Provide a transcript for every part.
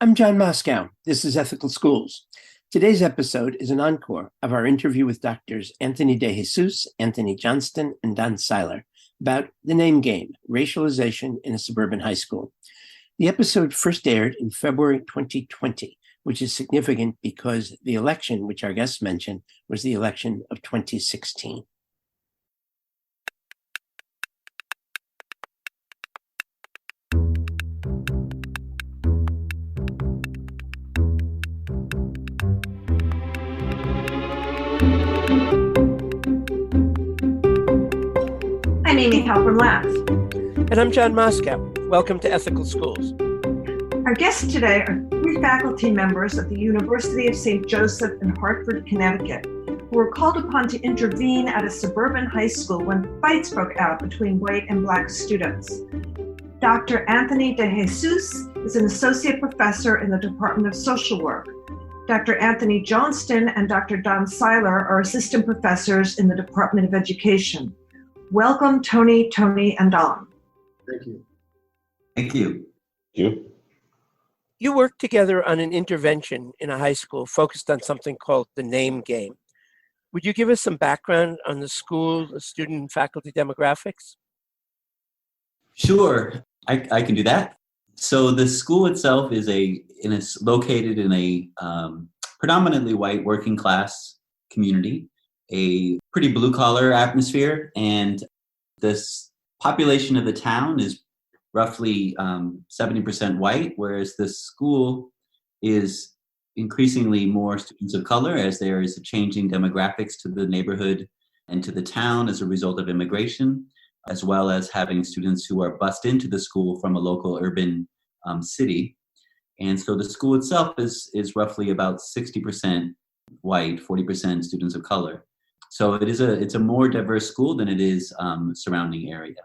I'm John Moscow. This is Ethical Schools. Today's episode is an encore of our interview with Doctors Anthony De Jesus, Anthony Johnston, and Don Siler about the name game, racialization in a suburban high school. The episode first aired in February 2020, which is significant because the election, which our guests mentioned, was the election of 2016. I'm Amy Halpern-Laff. And I'm John Moscow. Welcome to Ethical Schools. Our guests today are three faculty members of the University of St. Joseph in Hartford, Connecticut, who were called upon to intervene at a suburban high school when fights broke out between white and black students. Dr. Anthony De Jesus is an associate professor in the Department of Social Work. Dr. Anthony Johnston and Dr. Don Siler are assistant professors in the Department of Education. Welcome, Tony, and Don. Thank you. Thank you. You worked together on an intervention in a high school focused on something called the name game. Would you give us some background on the school, the student and faculty demographics? Sure, I can do that. So the school itself is located in a predominantly white working class community, a pretty blue collar atmosphere, and this population of the town is roughly 70% white, whereas the school is increasingly more students of color as there is a changing demographics to the neighborhood and to the town as a result of immigration, as well as having students who are bused into the school from a local urban city. And so the school itself is roughly about 60% white, 40% students of color. So it's a more diverse school than it is surrounding area.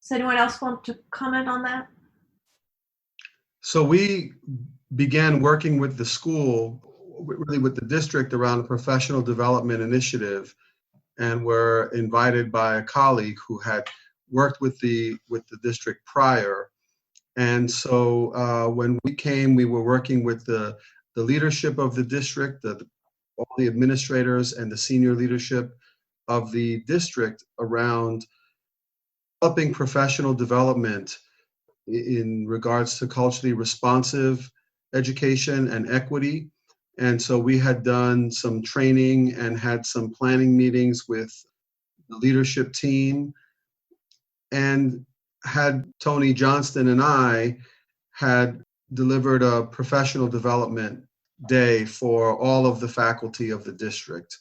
Does anyone else want to comment on that? So we began working with the school, really with the district, around a professional development initiative, and were invited by a colleague who had worked with the district prior. And so when we came, we were working with the leadership of the district, all the administrators and the senior leadership of the district around developing professional development in regards to culturally responsive education and equity. And so we had done some training and had some planning meetings with the leadership team, and had Tony Johnston and I had delivered a professional development day for all of the faculty of the district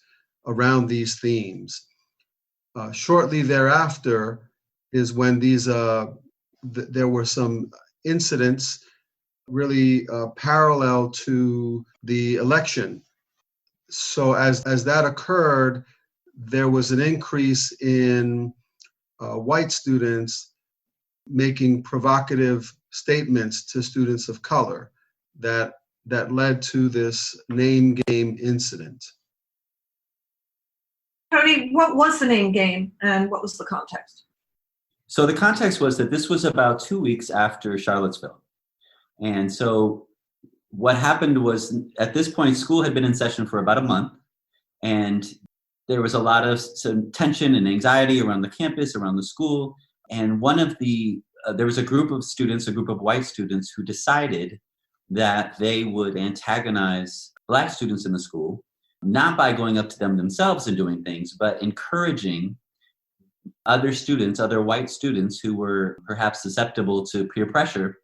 around these themes. Shortly thereafter is when there were some incidents really parallel to the election. So as that occurred, there was an increase in white students making provocative statements to students of color that led to this name game incident. Tony, what was the name game and what was the context? So the context was that this was about 2 weeks after Charlottesville. And so what happened was, at this point, school had been in session for about a month, and there was a lot of some tension and anxiety around the campus, around the school. And there was a group of students, a group of white students, who decided that they would antagonize black students in the school, not by going up to them themselves and doing things, but encouraging other white students who were perhaps susceptible to peer pressure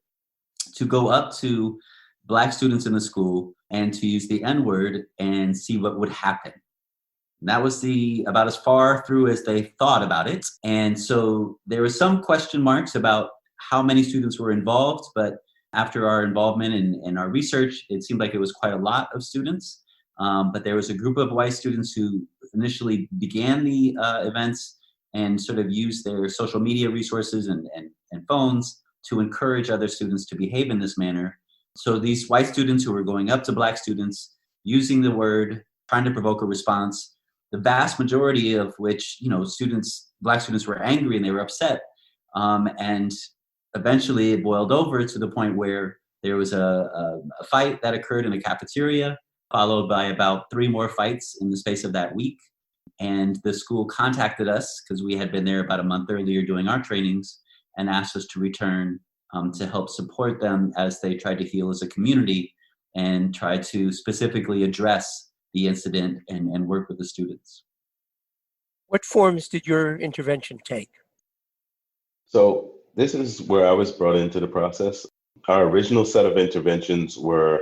to go up to black students in the school and to use the N-word and see what would happen. And that was about as far through as they thought about it. And so there were some question marks about how many students were involved, but after our involvement and our research, it seemed like it was quite a lot of students. But there was a group of white students who initially began the events and sort of used their social media resources and phones to encourage other students to behave in this manner. So these white students who were going up to black students, using the word, trying to provoke a response, the vast majority of which, black students were angry and they were upset. And eventually it boiled over to the point where there was a fight that occurred in a cafeteria, followed by about 3 more fights in the space of that week. And the school contacted us because we had been there about a month earlier doing our trainings and asked us to return to help support them as they tried to heal as a community and try to specifically address the incident and work with the students. What forms did your intervention take? So this is where I was brought into the process. Our original set of interventions were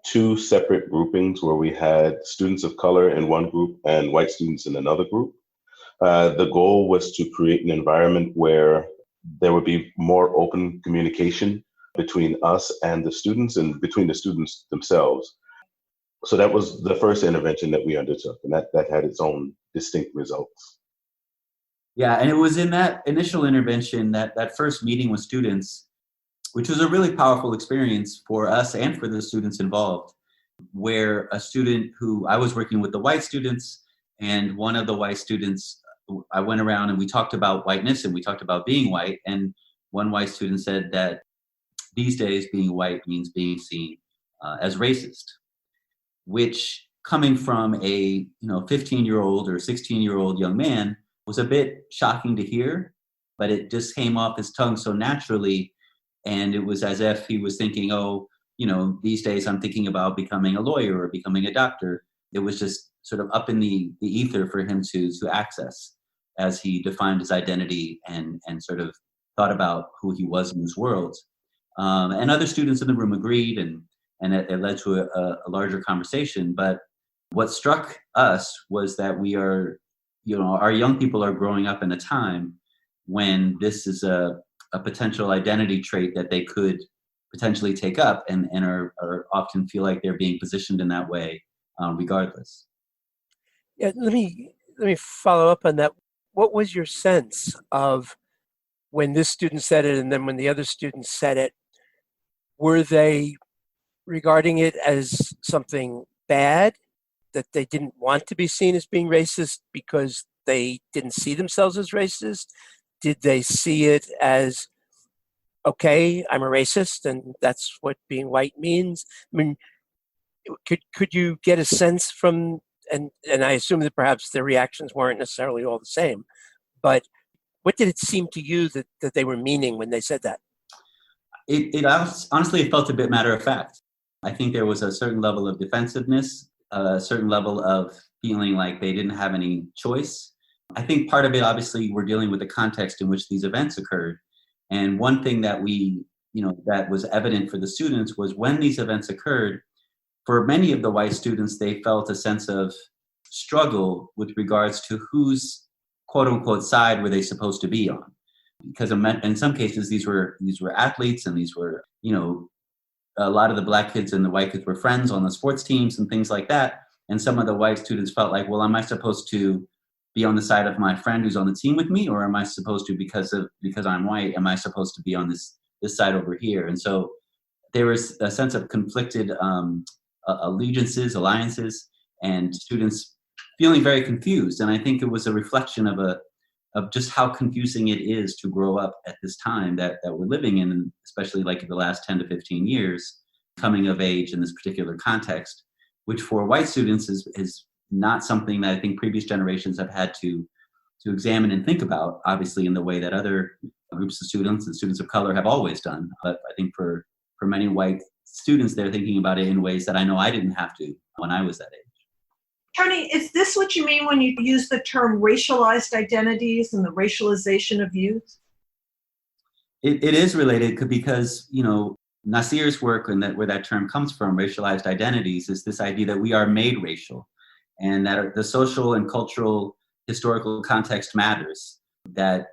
2 separate groupings where we had students of color in one group and white students in another group. The goal was to create an environment where there would be more open communication between us and the students and between the students themselves. So that was the first intervention that we undertook, and that had its own distinct results. Yeah, and it was in that initial intervention, that first meeting with students, which was a really powerful experience for us and for the students involved, where a student who I was working with the white students, and one of the white students, I went around and we talked about whiteness and we talked about being white. And one white student said that these days being white means being seen as racist, which coming from a 15-year-old or 16-year-old young man was a bit shocking to hear, but it just came off his tongue so naturally. And it was as if he was thinking, these days I'm thinking about becoming a lawyer or becoming a doctor. It was just sort of up in the ether for him to access as he defined his identity and sort of thought about who he was in this world. And other students in the room agreed, and it led to a larger conversation. But what struck us was that we are, our young people are growing up in a time when this is a potential identity trait that they could potentially take up and are often feel like they're being positioned in that way regardless. Yeah, let me follow up on that. What was your sense of when this student said it and then when the other students said it? Were they regarding it as something bad, that they didn't want to be seen as being racist because they didn't see themselves as racist? Did they see it as, okay, I'm a racist and that's what being white means? I mean, could you get a sense from, and I assume that perhaps their reactions weren't necessarily all the same, but what did it seem to you that they were meaning when they said that? Honestly, it felt a bit matter of fact. I think there was a certain level of defensiveness, a certain level of feeling like they didn't have any choice. I think part of it, obviously, we're dealing with the context in which these events occurred. And one thing that that was evident for the students was when these events occurred, for many of the white students, they felt a sense of struggle with regards to whose quote unquote side were they supposed to be on. Because in some cases, these were athletes, and these were, a lot of the black kids and the white kids were friends on the sports teams and things like that. And some of the white students felt like, well, am I supposed to be on the side of my friend who's on the team with me, or am I supposed to, because I'm white, am I supposed to be on this side over here? And so there was a sense of conflicted alliances, and students feeling very confused. And I think it was a reflection of just how confusing it is to grow up at this time that we're living in, especially like the last 10 to 15 years, coming of age in this particular context, which for white students is not something that I think previous generations have had to examine and think about, obviously, in the way that other groups of students and students of color have always done. But I think for many white students, they're thinking about it in ways that I know I didn't have to when I was that age. Tony, is this what you mean when you use the term racialized identities and the racialization of youth? It is related because, Nasir's work and where that term comes from, racialized identities, is this idea that we are made racial and that the social and cultural historical context matters, that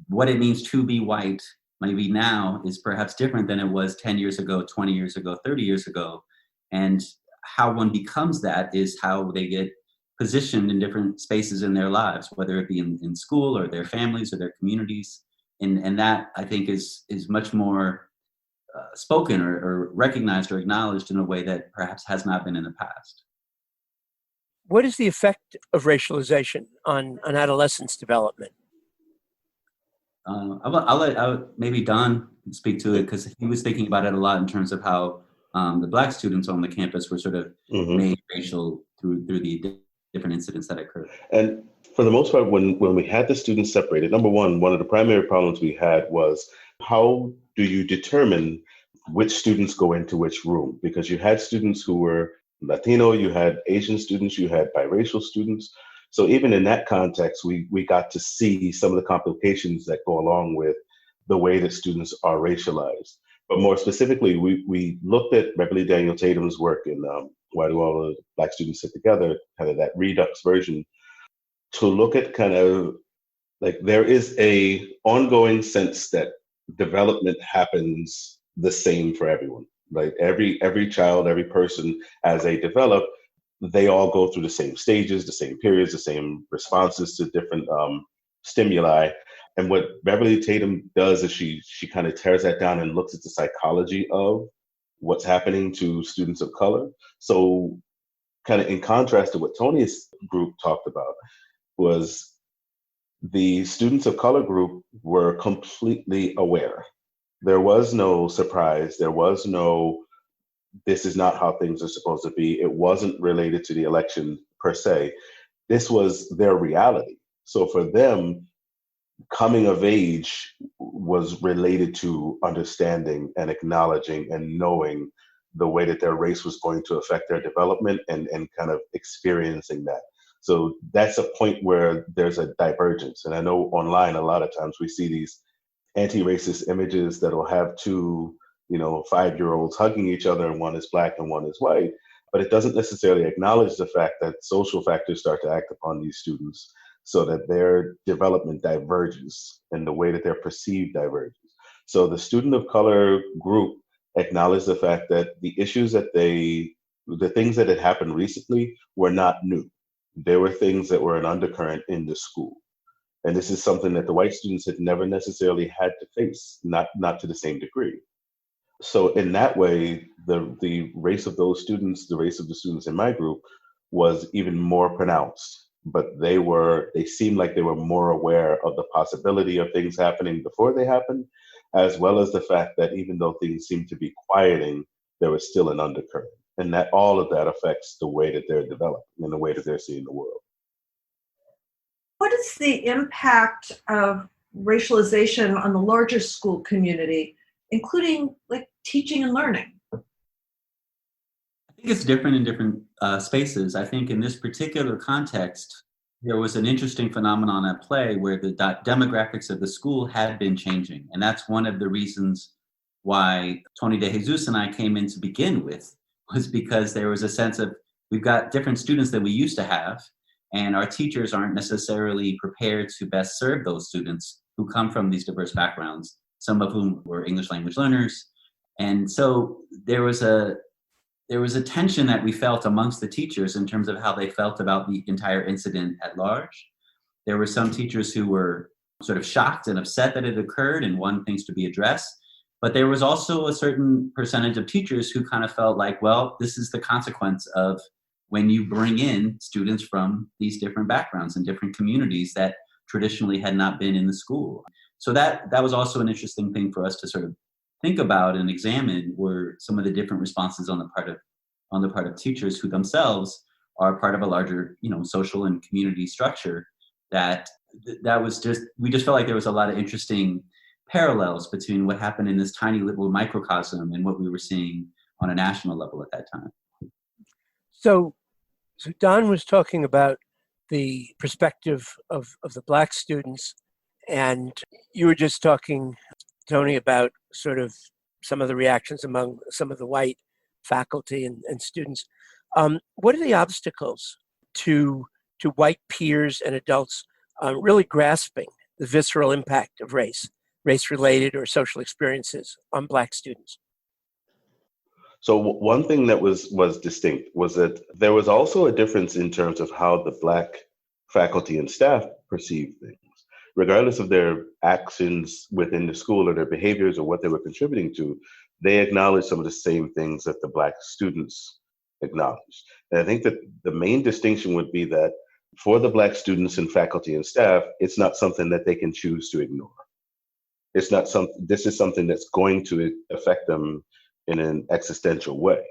what it means to be white maybe now is perhaps different than it was 10 years ago, 20 years ago, 30 years ago. And how one becomes that is how they get positioned in different spaces in their lives, whether it be in school or their families or their communities. And that, I think, is much more spoken or recognized or acknowledged in a way that perhaps has not been in the past. What is the effect of racialization on adolescence development? I'll maybe Don speak to it because he was thinking about it a lot in terms of how the Black students on the campus were sort of made racial through the different incidents that occurred. And for the most part, when we had the students separated, number one of the primary problems we had was how do you determine which students go into which room? Because you had students who were Latino, you had Asian students, you had biracial students. So even in that context, we got to see some of the complications that go along with the way that students are racialized. But more specifically, we looked at Beverly Daniel Tatum's work in Why Do All the Black Students Sit Together, kind of that redux version, to look at kind of like there is a ongoing sense that development happens the same for everyone. Like every child, every person, as they develop, they all go through the same stages, the same periods, the same responses to different stimuli. And what Beverly Tatum does is she kind of tears that down and looks at the psychology of what's happening to students of color. So kind of in contrast to what Tony's group talked about was the students of color group were completely aware. There was no surprise. There was no, this is not how things are supposed to be. It wasn't related to the election per se. This was their reality. So for them, coming of age was related to understanding and acknowledging and knowing the way that their race was going to affect their development and kind of experiencing that. So that's a point where there's a divergence. And I know online a lot of times we see these anti-racist images that will have two, 5-year-olds hugging each other, and one is Black and one is white. But it doesn't necessarily acknowledge the fact that social factors start to act upon these students so that their development diverges and the way that they're perceived diverges. So the student of color group acknowledged the fact that the issues that the things that had happened recently were not new. There were things that were an undercurrent in the school. And this is something that the white students had never necessarily had to face, not to the same degree. So in that way, the race of those students, the race of the students in my group was even more pronounced. But they seemed like they were more aware of the possibility of things happening before they happened, as well as the fact that even though things seemed to be quieting, there was still an undercurrent. And that all of that affects the way that they're developing and the way that they're seeing the world. What is the impact of racialization on the larger school community, including like teaching and learning? I think it's different in different spaces. I think in this particular context, there was an interesting phenomenon at play where the demographics of the school had been changing. And that's one of the reasons why Tony DeJesus and I came in to begin with, was because there was a sense of we've got different students than we used to have, and our teachers aren't necessarily prepared to best serve those students who come from these diverse backgrounds, some of whom were English language learners. And so there was a tension that we felt amongst the teachers in terms of how they felt about the entire incident at large. There were some teachers who were sort of shocked and upset that it occurred and wanted things to be addressed. But there was also a certain percentage of teachers who kind of felt like, well, this is the consequence of when you bring in students from these different backgrounds and different communities that traditionally had not been in the school. So that was also an interesting thing for us to sort of think about and examine, were some of the different responses on the part of teachers who themselves are part of a larger, social and community structure. That was just, we just felt like there was a lot of interesting parallels between what happened in this tiny little microcosm and what we were seeing on a national level at that time. So Don was talking about the perspective of the Black students, and you were just talking, Tony, about sort of some of the reactions among some of the white faculty and students. What are the obstacles to white peers and adults really grasping the visceral impact of race-related or social experiences on Black students? So one thing that was distinct was that there was also a difference in terms of how the Black faculty and staff perceived things. Regardless of their actions within the school or their behaviors or what they were contributing to, they acknowledged some of the same things that the Black students acknowledged. And I think that the main distinction would be that for the Black students and faculty and staff, it's not something that they can choose to ignore. It's not this is something that's going to affect them in an existential way.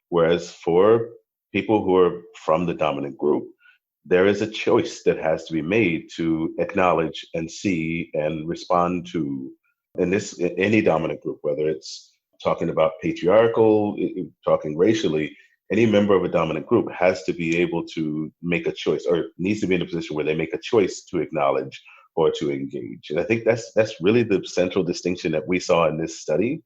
Whereas for people who are from the dominant group, there is a choice that has to be made to acknowledge and see and respond to in any dominant group, whether it's talking about patriarchal, talking racially. Any member of a dominant group has to be able to make a choice, or needs to be in a position where they make a choice to acknowledge or to engage. And I think that's really the central distinction that we saw in this study,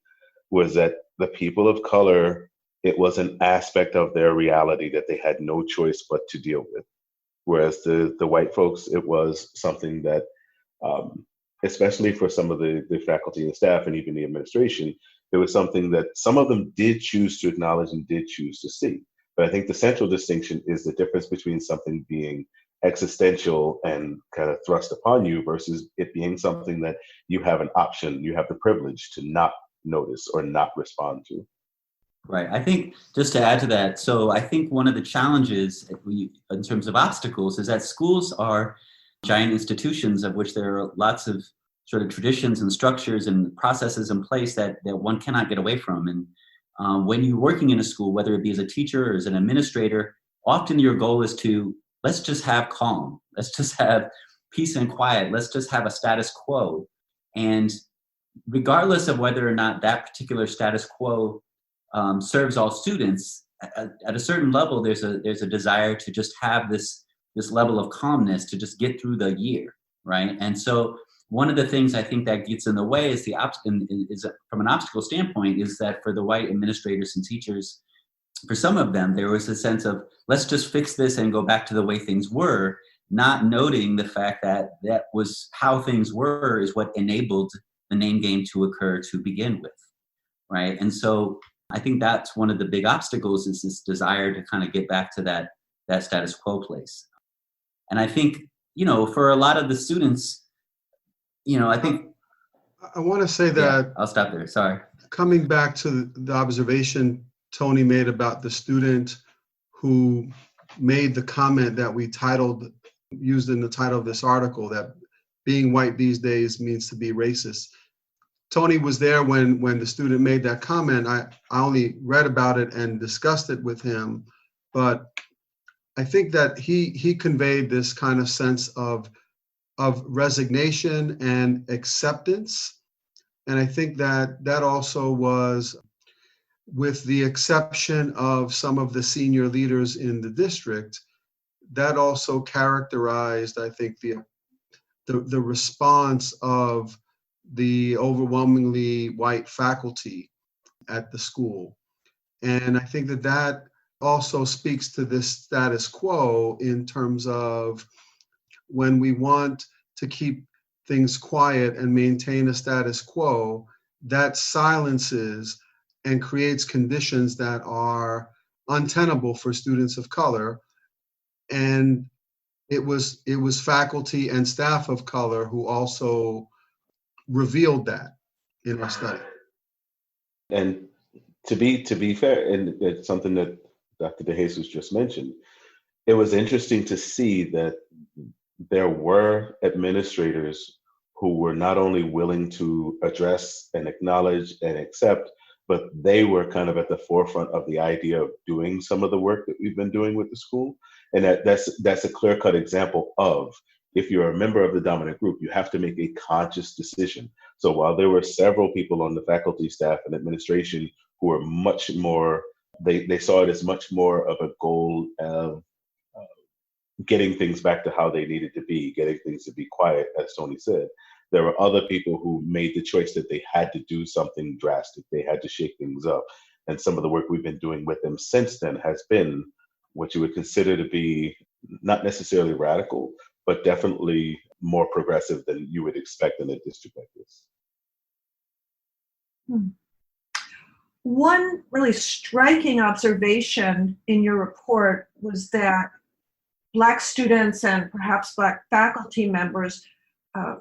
was that the people of color, it was an aspect of their reality that they had no choice but to deal with. Whereas the white folks, it was something that, especially for some of the faculty and staff and even the administration, it was something that some of them did choose to acknowledge and did choose to see. But I think the central distinction is the difference between something being existential and kind of thrust upon you versus it being something that you have an option, you have the privilege to not notice or not respond to. Right. I think just to add to that, so I think one of the challenges in terms of obstacles is that schools are giant institutions of which there are lots of sort of traditions and structures and processes in place that one cannot get away from. And when you're working in a school, whether it be as a teacher or as an administrator, often your goal is to, let's just have calm. Let's just have peace and quiet. Let's just have a status quo. And regardless of whether or not that particular status quo serves all students, at a certain level, there's a desire to just have this level of calmness to just get through the year, right? And so one of the things I think that gets in the way is from an obstacle standpoint, is that for the white administrators and teachers, for some of them, there was a sense of, let's just fix this and go back to the way things were, not noting the fact that that was how things were is what enabled the name game to occur to begin with, right? And so I think that's one of the big obstacles, is this desire to kind of get back to that status quo place. And I think, for a lot of the students, I think... I want to say that... Yeah, I'll stop there, sorry. Coming back to the observation Tony made about the student who made the comment that we used in the title of this article, that being white these days means to be racist. Tony was there when the student made that comment. I only read about it and discussed it with him, but I think that he conveyed this kind of sense of resignation and acceptance. And I think that also was, with the exception of some of the senior leaders in the district, that also characterized, I think, the response of the overwhelmingly white faculty at the school. And I think that also speaks to this status quo, in terms of when we want to keep things quiet and maintain a status quo, that silences and creates conditions that are untenable for students of color. And it was faculty and staff of color who also revealed that in our study. And to be fair, and it's something that Dr. DeJesus just mentioned, it was interesting to see that there were administrators who were not only willing to address and acknowledge and accept, but they were kind of at the forefront of the idea of doing some of the work that we've been doing with the school. And that's a clear-cut example of, if you're a member of the dominant group, you have to make a conscious decision. So while there were several people on the faculty, staff, and administration who were much more, they saw it as much more of a goal of getting things back to how they needed to be, getting things to be quiet, as Tony said. There were other people who made the choice that they had to do something drastic. They had to shake things up. And some of the work we've been doing with them since then has been what you would consider to be not necessarily radical, but definitely more progressive than you would expect in a district like this. One really striking observation in your report was that Black students and perhaps Black faculty members'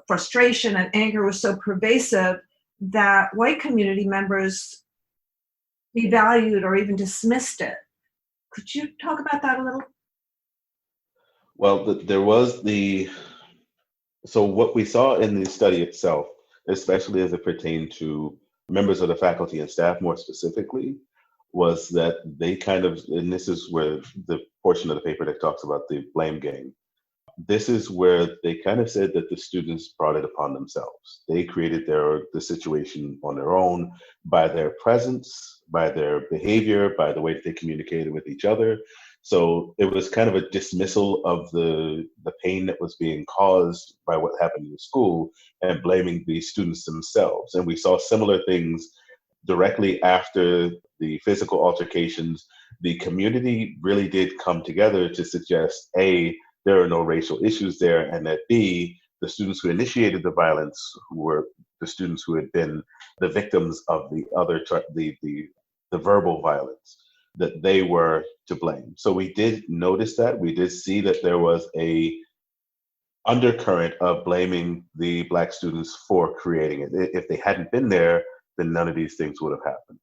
frustration and anger was so pervasive that white community members devalued or even dismissed it. Could you talk about that a little? Well, there was so what we saw in the study itself especially as it pertained to members of the faculty and staff more specifically, was that they kind of, and this is where the portion of the paper that talks about the blame game, this is where they kind of said that the students brought it upon themselves. They created the situation on their own by their presence, by their behavior, by the way that they communicated with each other. So it was kind of a dismissal of the pain that was being caused by what happened in the school and blaming the students themselves. And we saw similar things directly after the physical altercations. The community really did come together to suggest, A, there are no racial issues there, and that B, the students who initiated the violence, who were the students who had been the victims of the verbal violence, that they were to blame. So we did notice that. We did see that there was a undercurrent of blaming the Black students for creating it. If they hadn't been there, then none of these things would have happened.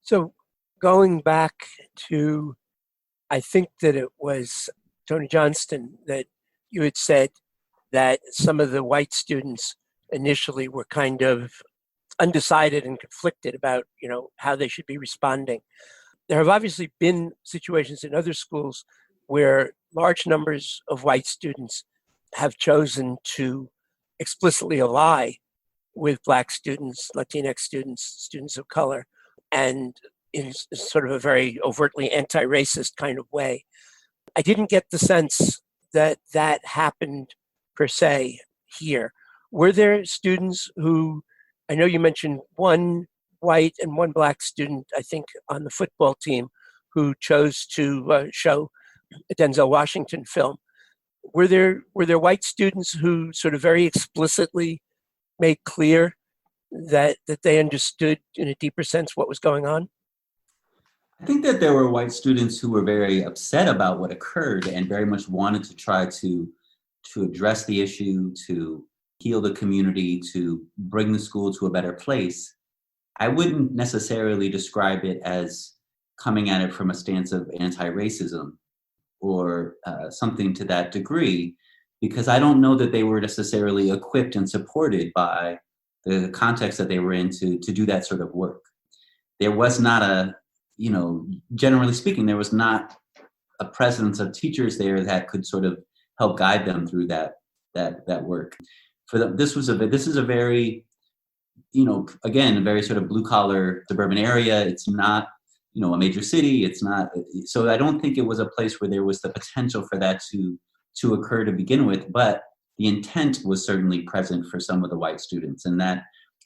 So going back to, I think that it was Tony Johnston that you had said that some of the white students initially were kind of undecided and conflicted about, how they should be responding. There have obviously been situations in other schools where large numbers of white students have chosen to explicitly ally with Black students, Latinx students, students of color, and in sort of a very overtly anti-racist kind of way. I didn't get the sense that that happened per se here. Were there students who, I know you mentioned one white and one Black student, I think, on the football team, who chose to show a Denzel Washington film. Were there white students who sort of very explicitly made clear that they understood in a deeper sense what was going on? I think that there were white students who were very upset about what occurred and very much wanted to try to address the issue, to heal the community, to bring the school to a better place. I wouldn't necessarily describe it as coming at it from a stance of anti-racism or something to that degree, because I don't know that they were necessarily equipped and supported by the context that they were in to do that sort of work. There was not generally speaking, there was not a presence of teachers there that could sort of help guide them through that work. This is a very, again, a very sort of blue collar suburban area. It's not, a major city. It's not. So I don't think it was a place where there was the potential for that to occur to begin with. But the intent was certainly present for some of the white students,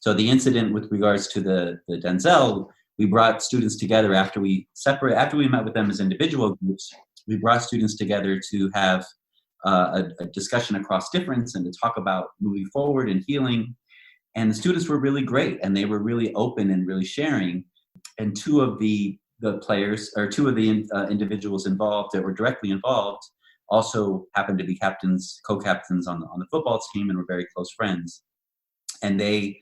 so the incident with regards to the Denzel. We brought students together after we met with them as individual groups. We brought students together to have a discussion across difference and to talk about moving forward and healing. And the students were really great, and they were really open and really sharing. And two of the players, or two of the individuals involved that were directly involved, also happened to be co-captains on the football team, and were very close friends. And they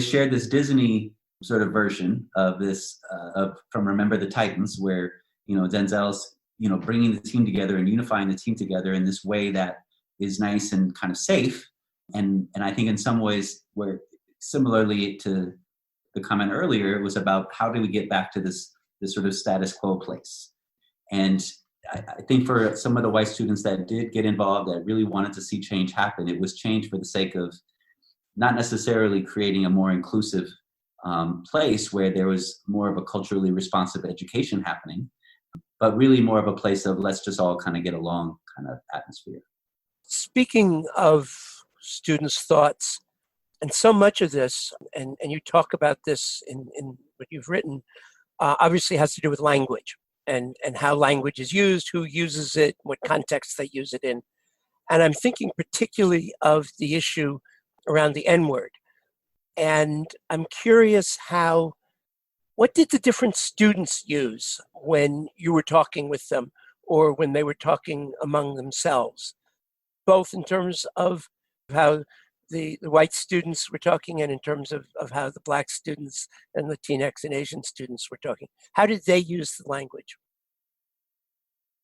shared this Disney sort of version of this from Remember the Titans, where Denzel's bringing the team together and unifying the team together in this way that is nice and kind of safe, and I think in some ways, where similarly to the comment earlier, it was about how do we get back to this sort of status quo place. And I think for some of the white students that did get involved, that really wanted to see change happen, it was change for the sake of not necessarily creating a more inclusive place where there was more of a culturally responsive education happening, but really more of a place of let's just all kind of get along kind of atmosphere. Speaking of students' thoughts, and so much of this, and you talk about this in what you've written, obviously has to do with language and how language is used, who uses it, what context they use it in. And I'm thinking particularly of the issue around the N-word. And I'm curious what did the different students use when you were talking with them or when they were talking among themselves, both in terms of how the white students were talking and in terms of how the Black students and Latinx and Asian students were talking? How did they use the language?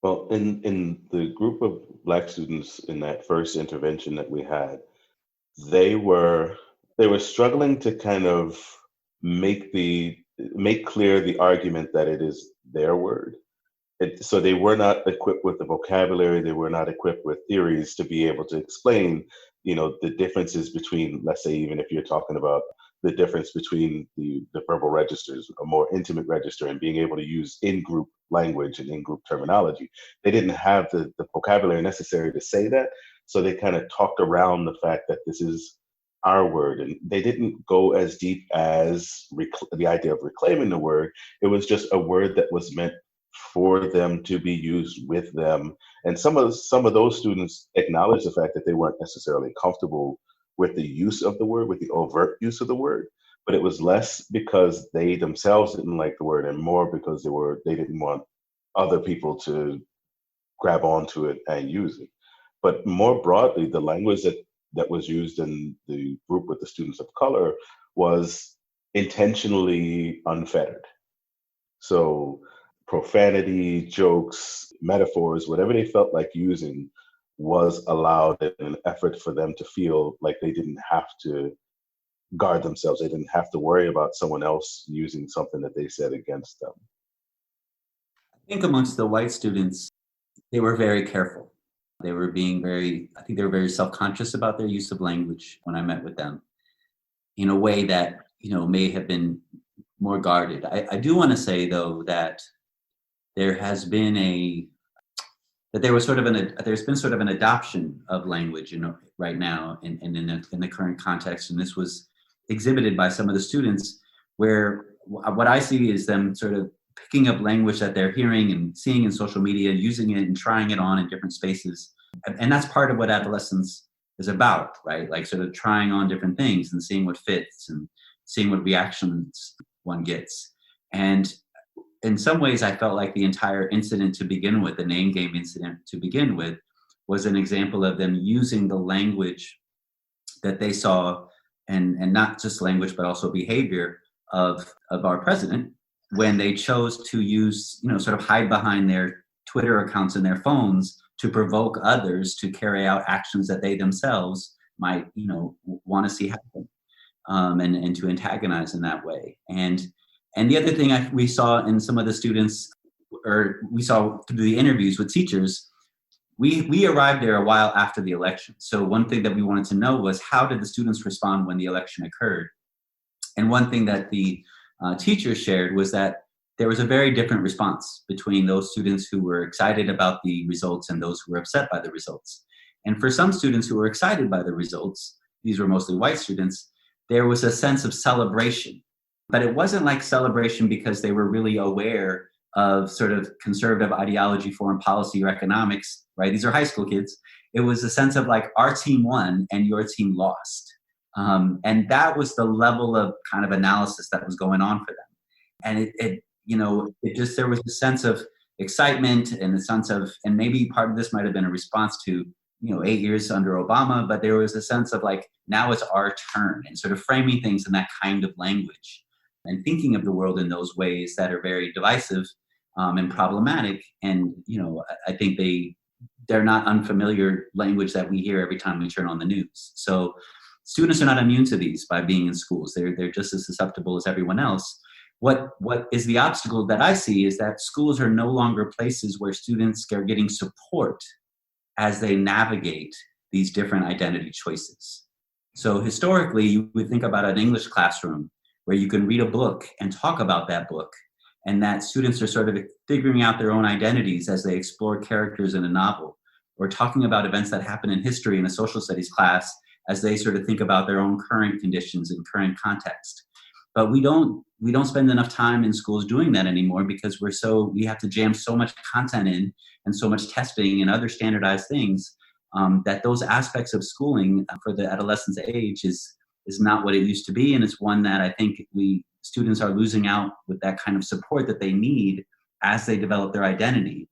Well, in the group of Black students in that first intervention that we had, they were struggling to kind of make clear the argument that it is their word. So they were not equipped with the vocabulary, they were not equipped with theories to be able to explain, the differences between, let's say, even if you're talking about the difference between the verbal registers, a more intimate register, and being able to use in-group language and in-group terminology. They didn't have the vocabulary necessary to say that, so they kind of talked around the fact that this is our word, and they didn't go as deep as the idea of reclaiming the word. It was just a word that was meant for them to be used with them. And some of those students acknowledged the fact that they weren't necessarily comfortable with the use of the word, with the overt use of the word, but it was less because they themselves didn't like the word and more because they didn't want other people to grab onto it and use it. But more broadly, the language that was used in the group with the students of color was intentionally unfettered. So profanity, jokes, metaphors, whatever they felt like using was allowed in an effort for them to feel like they didn't have to guard themselves. They didn't have to worry about someone else using something that they said against them. I think amongst the white students, they were very careful. They were I think they were very self-conscious about their use of language when I met with them, in a way that, may have been more guarded. I do want to say, though, that there's been sort of an adoption of language, right now in the current context. And this was exhibited by some of the students, where what I see is them sort of picking up language that they're hearing and seeing in social media, using it and trying it on in different spaces. And that's part of what adolescence is about, right? Like sort of trying on different things and seeing what fits and seeing what reactions one gets. And in some ways, I felt like the entire incident to begin with, the name game incident to begin with, was an example of them using the language that they saw, and not just language, but also behavior of our president, when they chose to use, sort of hide behind their Twitter accounts and their phones to provoke others to carry out actions that they themselves might, want to see happen, and to antagonize in that way. And the other thing we saw in some of the students, or we saw through the interviews with teachers, we arrived there a while after the election. So one thing that we wanted to know was, how did the students respond when the election occurred? And one thing that the teachers shared was that there was a very different response between those students who were excited about the results and those who were upset by the results. And for some students who were excited by the results, these were mostly white students, there was a sense of celebration. But it wasn't like celebration because they were really aware of sort of conservative ideology, foreign policy, or economics, right? These are high school kids. It was a sense of like, our team won and your team lost. And that was the level of kind of analysis that was going on for them. And there was a sense of excitement and a sense of, and maybe part of this might have been a response to, 8 years under Obama, but there was a sense of like, now it's our turn, and sort of framing things in that kind of language and thinking of the world in those ways that are very divisive and problematic. And, I think they're not unfamiliar language that we hear every time we turn on the news. So students are not immune to these by being in schools. They're just as susceptible as everyone else. What is the obstacle that I see is that schools are no longer places where students are getting support as they navigate these different identity choices. So historically, you would think about an English classroom where you can read a book and talk about that book, and that students are sort of figuring out their own identities as they explore characters in a novel, or talking about events that happen in history in a social studies class as they sort of think about their own current conditions and current context. But we don't spend enough time in schools doing that anymore, because we have to jam so much content in and so much testing and other standardized things, that those aspects of schooling for the adolescent's age is not what it used to be. And it's one that I think students are losing out with that kind of support that they need as they develop their identity.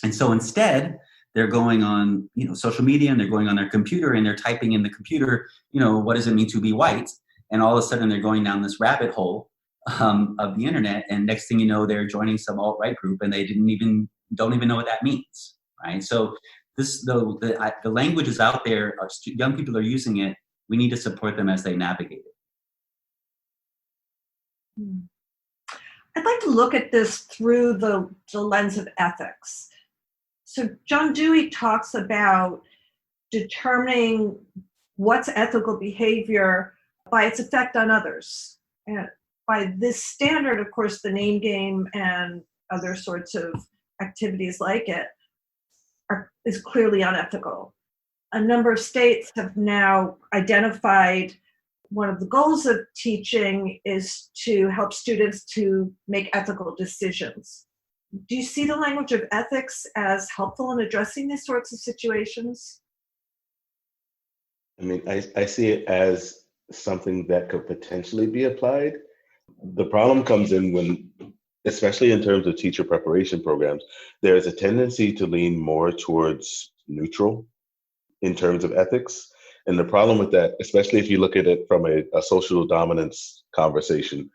And so instead, they're going on, social media, and they're going on their computer, and they're typing in the computer, what does it mean to be white? And all of a sudden they're going down this rabbit hole of the internet. And next thing you know, they're joining some alt-right group, and they don't even know what that means, right? So the language is out there. Young people are using it we need to support them as they navigate it. I'd like to look at this through the lens of ethics. So John Dewey talks about determining what's ethical behavior by its effect on others. And by this standard, of course, the name game and other sorts of activities like it is clearly unethical. A number of states have now identified one of the goals of teaching is to help students to make ethical decisions. Do you see the language of ethics as helpful in addressing these sorts of situations? I mean, I see it as something that could potentially be applied. The problem comes in when, especially in terms of teacher preparation programs, there is a tendency to lean more towards neutral in terms of ethics. And the problem with that, especially if you look at it from a social dominance conversation,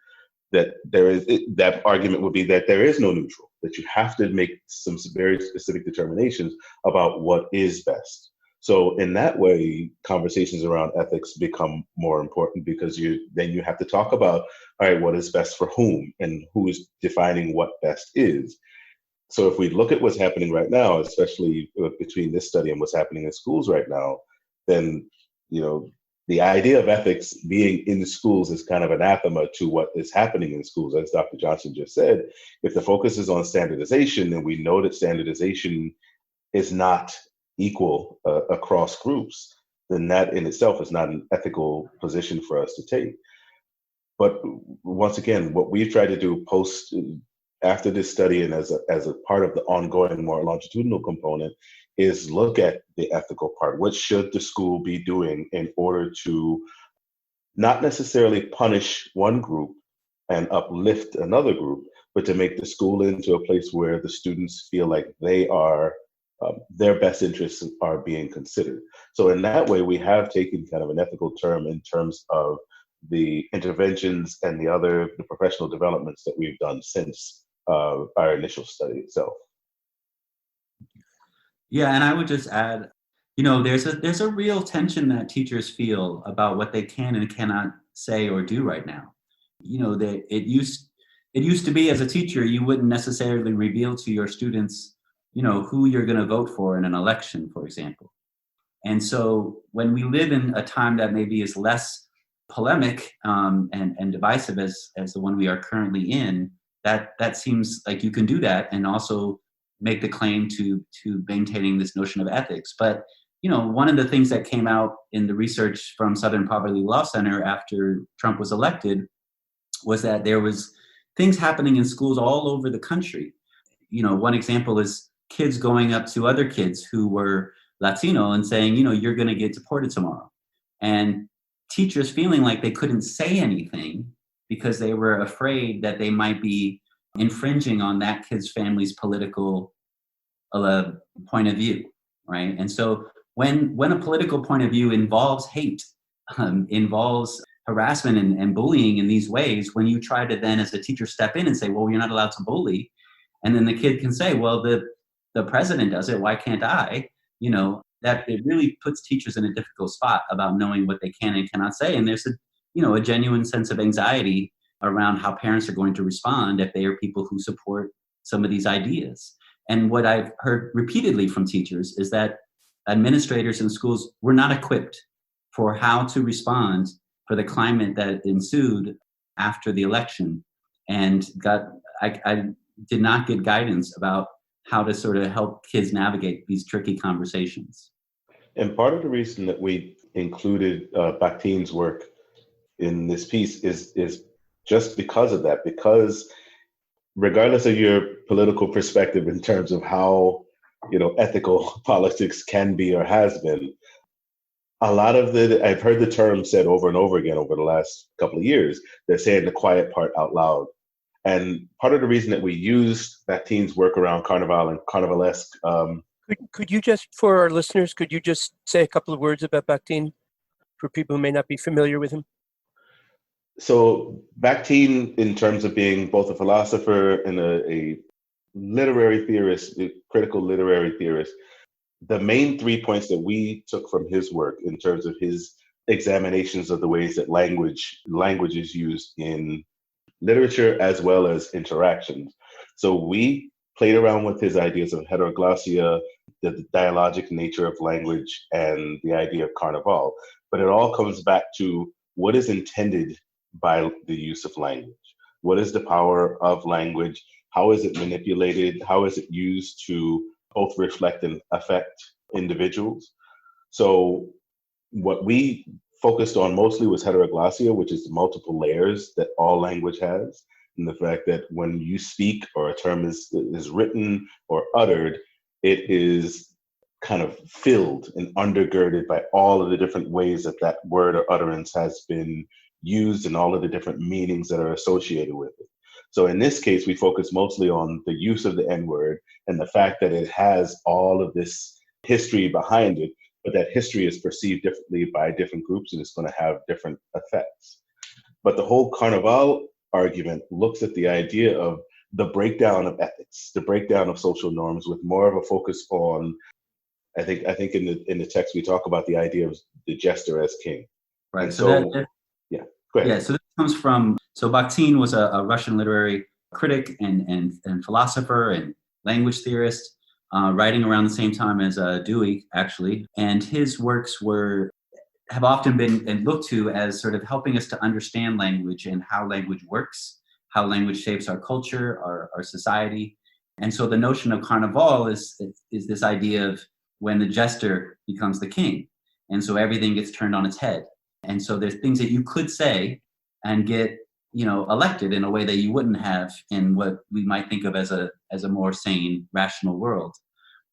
that that argument would be that there is no neutral, that you have to make some very specific determinations about what is best. So in that way, conversations around ethics become more important because then you have to talk about, all right, what is best for whom and who is defining what best is. So if we look at what's happening right now, especially between this study and what's happening in schools right now, then, the idea of ethics being in the schools is kind of anathema to what is happening in schools. As Dr. Johnston just said, if the focus is on standardization, and we know that standardization is not equal across groups, then that in itself is not an ethical position for us to take. But once again, what we've tried to do after this study and as a part of the ongoing more longitudinal component is look at the ethical part. What should the school be doing in order to not necessarily punish one group and uplift another group, but to make the school into a place where the students feel like they are their best interests are being considered. So in that way, we have taken kind of an ethical term in terms of the interventions and the professional developments that we've done since our initial study itself. Yeah, and I would just add, there's a real tension that teachers feel about what they can and cannot say or do right now. It used to be, as a teacher, you wouldn't necessarily reveal to your students, who you're going to vote for in an election, for example. And so when we live in a time that maybe is less polemic and divisive as the one we are currently in, that seems like you can do that and also make the claim to maintaining this notion of ethics. But, one of the things that came out in the research from Southern Poverty Law Center after Trump was elected was that there was things happening in schools all over the country. One example is kids going up to other kids who were Latino and saying, you're going to get deported tomorrow. And teachers feeling like they couldn't say anything because they were afraid that they might be infringing on that kid's family's political point of view, right? And so when a political point of view involves hate, involves harassment and bullying in these ways, when you try to then as a teacher step in and say, well, you're not allowed to bully, and then the kid can say, well, the president does it, why can't I? That it really puts teachers in a difficult spot about knowing what they can and cannot say. And there's a genuine sense of anxiety around how parents are going to respond if they are people who support some of these ideas. And what I've heard repeatedly from teachers is that administrators in schools were not equipped for how to respond for the climate that ensued after the election, and I did not get guidance about how to sort of help kids navigate these tricky conversations. And part of the reason that we included Bakhteen's work in this piece is just because of that, because regardless of your political perspective in terms of how, ethical politics can be or has been, a lot of I've heard the term said over and over again over the last couple of years, they're saying the quiet part out loud. And part of the reason that we use Bakhteen's work around Carnival and Carnivalesque. Could you just, for our listeners, could you just say a couple of words about Bakhteen for people who may not be familiar with him? So Bakhteen, in terms of being both a philosopher and a literary theorist, a critical literary theorist, the main 3 points that we took from his work in terms of his examinations of the ways that language is used in literature as well as interactions. So we played around with his ideas of heteroglossia, the dialogic nature of language, and the idea of carnival. But it all comes back to what is intended by the use of language. What is the power of language? How is it manipulated? How is it used to both reflect and affect individuals? So what we focused on mostly was heteroglossia, which is the multiple layers that all language has, and the fact that when you speak or a term is written or uttered, it is kind of filled and undergirded by all of the different ways that that word or utterance has been used and all of the different meanings that are associated with it. So in this case, we focus mostly on the use of the N-word and the fact that it has all of this history behind it, but that history is perceived differently by different groups and it's going to have different effects. But the whole Carnival argument looks at the idea of the breakdown of ethics, the breakdown of social norms, with more of a focus on, I think in the text we talk about the idea of the jester as king. Right. And so go ahead. Yeah, so this comes from, so Bakhtin was a Russian literary critic and philosopher and language theorist, writing around the same time as Dewey, actually. And his works have often been looked to as sort of helping us to understand language and how language works, how language shapes our culture, our society. And so the notion of carnival is this idea of when the jester becomes the king. And so everything gets turned on its head. And so there's things that you could say and get, elected in a way that you wouldn't have in what we might think of as a more sane, rational world.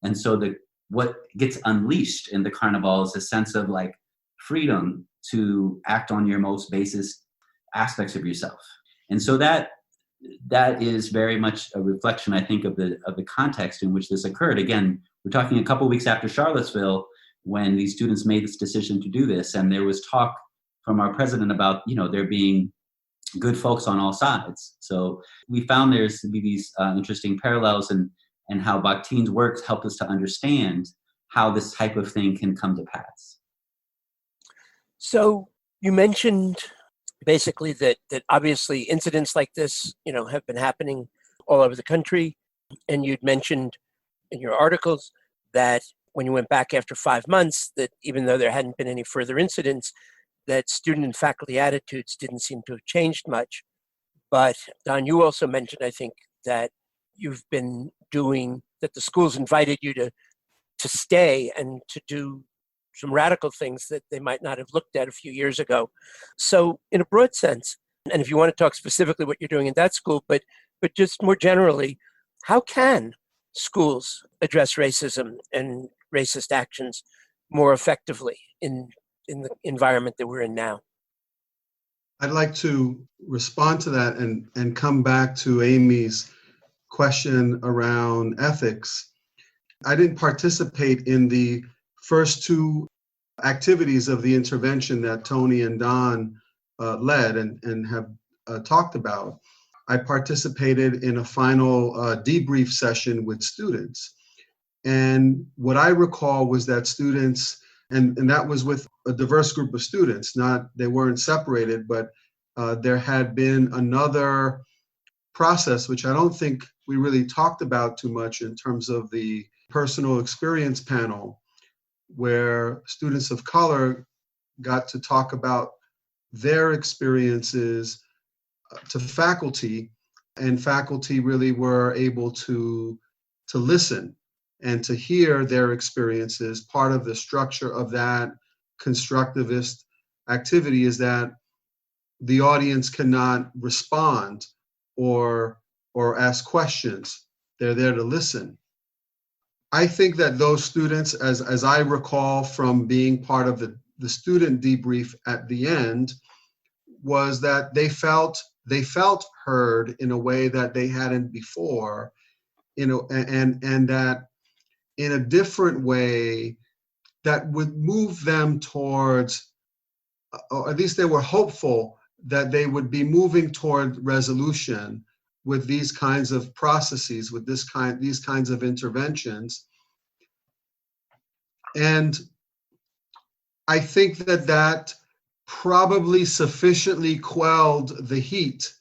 And so what gets unleashed in the carnival is a sense of like freedom to act on your most basic aspects of yourself. And so that is very much a reflection, I think, of the context in which this occurred. Again, we're talking a couple of weeks after Charlottesville, when these students made this decision to do this. And there was talk from our president about, there being good folks on all sides. So we found there's to be these interesting parallels and how Bakhtin's works help us to understand how this type of thing can come to pass. So you mentioned basically that obviously incidents like this, have been happening all over the country. And you'd mentioned in your articles that when you went back after 5 months, that even though there hadn't been any further incidents, that student and faculty attitudes didn't seem to have changed much. But Don, you also mentioned, I think, that you've been that the schools invited you to stay and to do some radical things that they might not have looked at a few years ago. So in a broad sense, and if you want to talk specifically what you're doing in that school, but just more generally, how can schools address racism and racist actions more effectively in the environment that we're in now? I'd like to respond to that and come back to Amy's question around ethics. I didn't participate in the first two activities of the intervention that Tony and Don led and have talked about. I participated in a final debrief session with students. And what I recall was that students, and that was with a diverse group of students, they weren't separated, but there had been another process, which I don't think we really talked about too much in terms of the personal experience panel, where students of color got to talk about their experiences to faculty, and faculty really were able to listen and to hear their experiences. Part of the structure of that constructivist activity is that the audience cannot respond or ask questions. They're there to listen. I think that those students, as I recall from being part of the student debrief at the end, was that they felt heard in a way that they hadn't before, and that in a different way that would move them towards, or at least they were hopeful that they would be moving toward resolution with these kinds of processes, with these kinds of interventions. And I think that probably sufficiently quelled the heat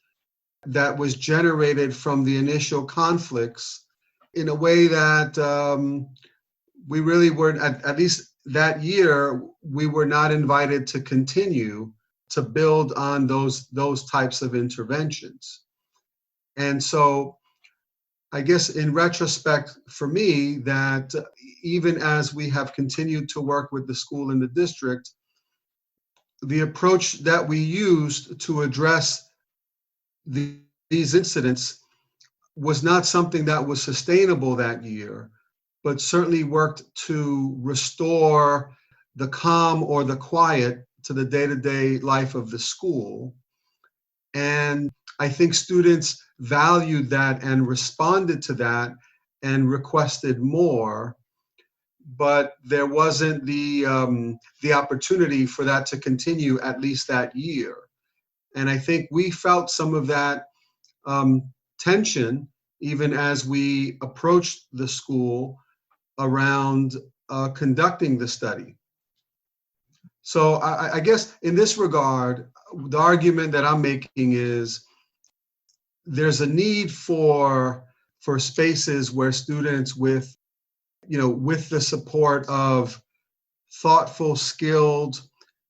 that was generated from the initial conflicts in a way that we really weren't, at least that year, we were not invited to continue to build on those types of interventions. And so I guess in retrospect for me, that even as we have continued to work with the school and the district, the approach that we used to address these incidents was not something that was sustainable that year, but certainly worked to restore the calm or the quiet to the day-to-day life of the school. And I think students valued that and responded to that and requested more, but there wasn't the opportunity for that to continue at least that year. And I think we felt some of that tension even as we approached the school around conducting the study. So I guess in this regard, the argument that I'm making is there's a need for spaces where students with the support of thoughtful, skilled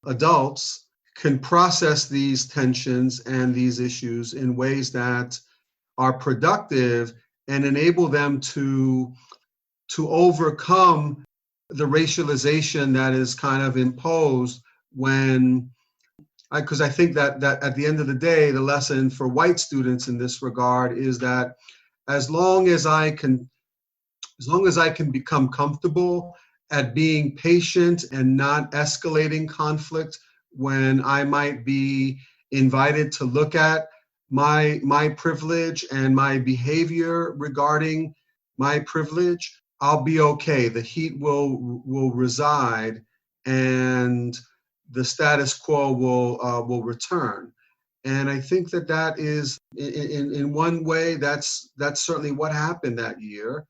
adults can process these tensions and these issues in ways that are productive and enable them to overcome the racialization that is kind of imposed because I think that at the end of the day, the lesson for white students in this regard is that as long as I can become comfortable at being patient and not escalating conflict when I might be invited to look at my privilege and my behavior regarding my privilege, I'll be okay. The heat will reside and the status quo will return. And I think that is, in one way, that's certainly what happened that year.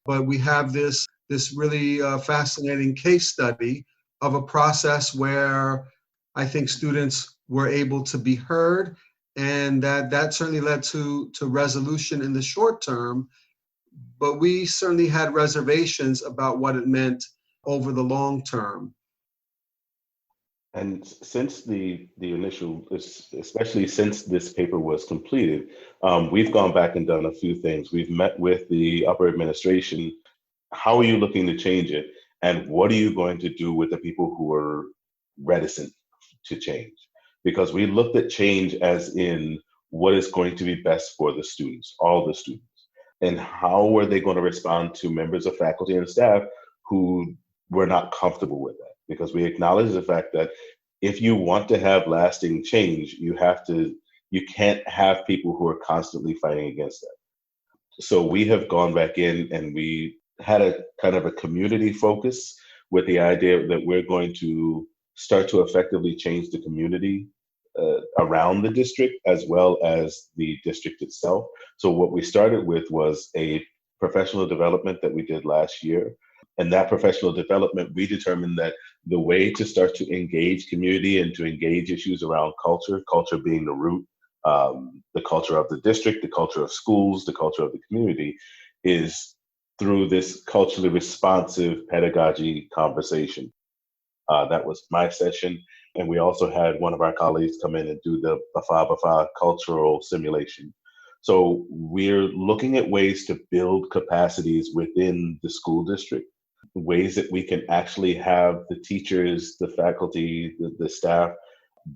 But we have this really fascinating case study of a process where I think students were able to be heard, and that certainly led to resolution in the short term. But we certainly had reservations about what it meant over the long term. And since the initial, especially since this paper was completed, we've gone back and done a few things. We've met with the upper administration. How are you looking to change it? And what are you going to do with the people who are reticent to change? Because we looked at change as in what is going to be best for the students, all the students. And how are they going to respond to members of faculty and staff who were not comfortable with that? Because we acknowledge the fact that if you want to have lasting change, you can't have people who are constantly fighting against that. So we have gone back in and we had a kind of a community focus with the idea that we're going to start to effectively change the community around the district as well as the district itself. So what we started with was a professional development that we did last year. And that professional development, we determined that the way to start to engage community and to engage issues around culture being the root, the culture of the district, the culture of schools, the culture of the community, is through this culturally responsive pedagogy conversation. That was my session. And we also had one of our colleagues come in and do the Bafa cultural simulation. So we're looking at ways to build capacities within the school district, ways that we can actually have the teachers, the faculty, the staff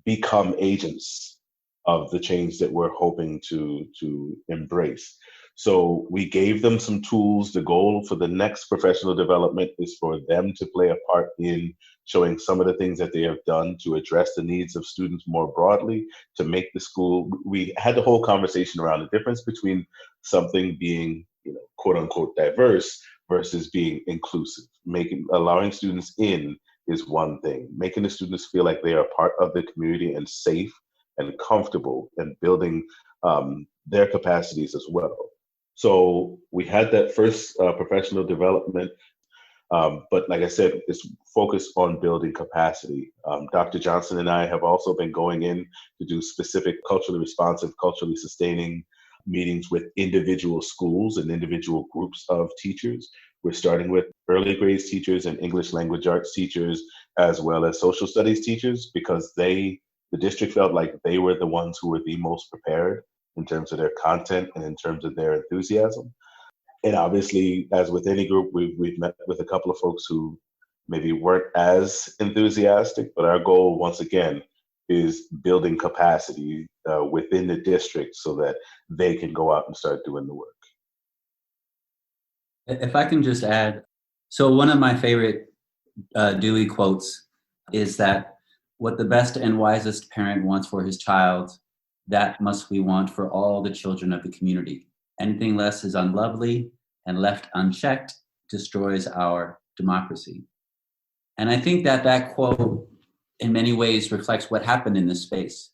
become agents of the change that we're hoping to embrace. So we gave them some tools. The goal for the next professional development is for them to play a part in showing some of the things that they have done to address the needs of students more broadly, to make the school. We had the whole conversation around the difference between something being, quote unquote, diverse versus being inclusive. Allowing students in is one thing. Making the students feel like they are part of the community and safe and comfortable, and building their capacities as well. So we had that first professional development. But like I said, it's focused on building capacity. Dr. Johnston and I have also been going in to do specific culturally responsive, culturally sustaining meetings with individual schools and individual groups of teachers. We're starting with early grades teachers and English language arts teachers, as well as social studies teachers, because the district felt like they were the ones who were the most prepared in terms of their content and in terms of their enthusiasm. And obviously, as with any group, we've met with a couple of folks who maybe weren't as enthusiastic, but our goal, once again, is building capacity within the district so that they can go out and start doing the work. If I can just add, so one of my favorite Dewey quotes is that what the best and wisest parent wants for his child, that must we want for all the children of the community. Anything less is unlovely, and left unchecked destroys our democracy. And I think that quote in many ways reflects what happened in this space.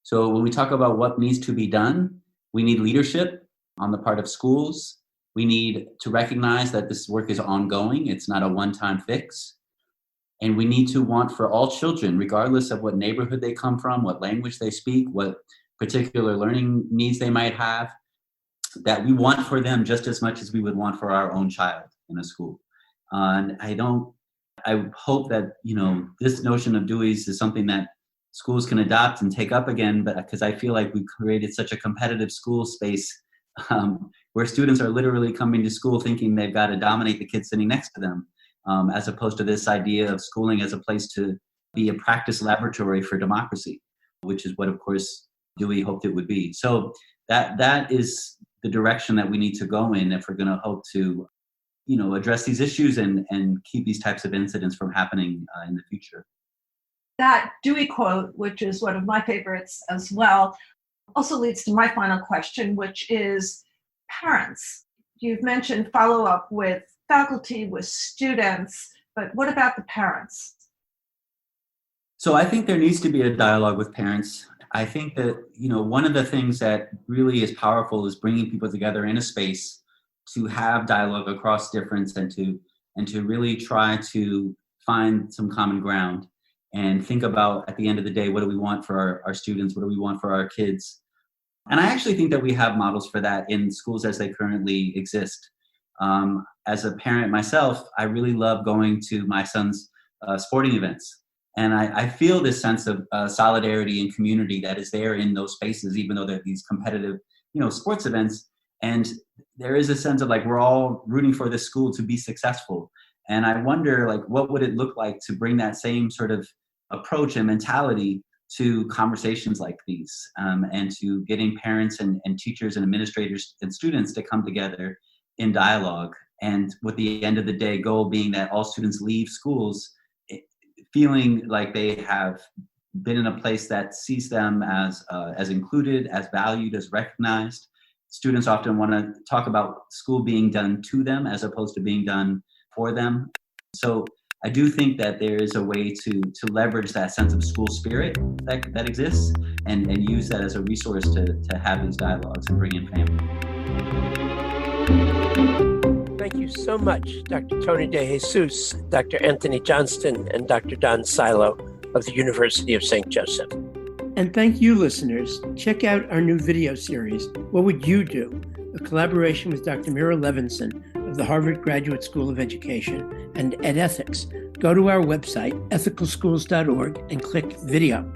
So when we talk about what needs to be done, we need leadership on the part of schools. We need to recognize that this work is ongoing. It's not a one-time fix. And we need to want for all children, regardless of what neighborhood they come from, what language they speak, what particular learning needs they might have, that we want for them just as much as we would want for our own child in a school. And I hope that, this notion of Dewey's is something that schools can adopt and take up again, but because I feel like we've created such a competitive school space where students are literally coming to school thinking they've got to dominate the kids sitting next to them, as opposed to this idea of schooling as a place to be a practice laboratory for democracy, which is what, of course, Dewey hoped it would be. So that is the direction that we need to go in if we're going to hope to, address these issues and keep these types of incidents from happening in the future. That Dewey quote, which is one of my favorites as well, also leads to my final question, which is parents. You've mentioned follow-up with faculty, with students, but what about the parents? So I think there needs to be a dialogue with parents. I think that, one of the things that really is powerful is bringing people together in a space to have dialogue across difference and to really try to find some common ground and think about, at the end of the day, what do we want for our students? What do we want for our kids? And I actually think that we have models for that in schools as they currently exist. As a parent myself, I really love going to my son's sporting events. And I feel this sense of solidarity and community that is there in those spaces, even though they're these competitive, sports events. And there is a sense of we're all rooting for this school to be successful. And I wonder, what would it look like to bring that same sort of approach and mentality to conversations like these, and to getting parents and teachers and administrators and students to come together in dialogue. And with the end of the day goal being that all students leave schools feeling like they have been in a place that sees them as included, as valued, as recognized. Students often want to talk about school being done to them as opposed to being done for them. So I do think that there is a way to leverage that sense of school spirit that exists and use that as a resource to have these dialogues and bring in family. Thank you so much, Dr. Tony DeJesus, Dr. Anthony Johnston, and Dr. Don Siler of the University of St. Joseph. And thank you, listeners. Check out our new video series, What Would You Do? A collaboration with Dr. Mira Levinson of the Harvard Graduate School of Education and edEthics. Go to our website, ethicalschools.org, and click video.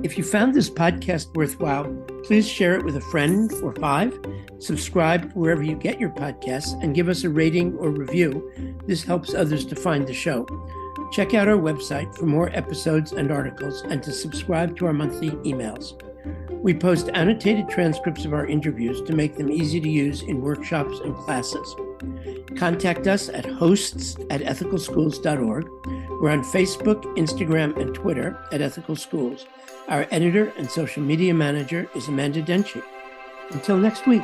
If you found this podcast worthwhile, please share it with a friend or 5, subscribe wherever you get your podcasts, and give us a rating or review. This helps others to find the show. Check out our website for more episodes and articles and to subscribe to our monthly emails. We post annotated transcripts of our interviews to make them easy to use in workshops and classes. Contact us at hosts@ethicalschools.org. We're on Facebook, Instagram, and Twitter at Ethical Schools. Our editor and social media manager is Amanda Denchi. Until next week.